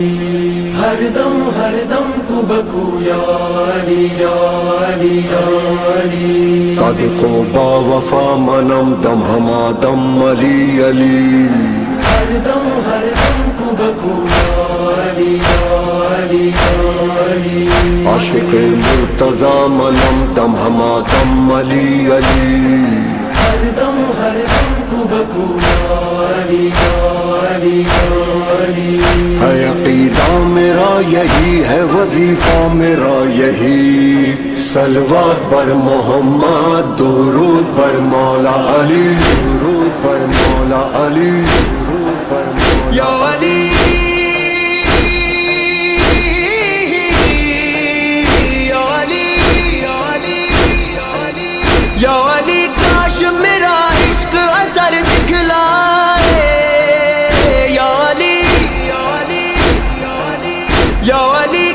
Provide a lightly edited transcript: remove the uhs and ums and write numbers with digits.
ہر دم کو بکو یا علی یا علی یا علی، صادق و با وفا منم دم ہما دم علی علی، ہر دم کو بکو یا علی یا علی یا علی، عاشق مرتضی منم دم ہما دم علی علی، ہر دم کو بکو یا علی یا علی یا علی، ہے عقیدہ میرا یہی ہے وظیفہ میرا یہی، صلوات بر محمد درود بر مولا علی، درود بر مولا علی، درود بر مولا یا علی یا علی یا علی یا علی، کاش میرا عشق اثر دکھلائے یا علی یا علی یا علی یا علی۔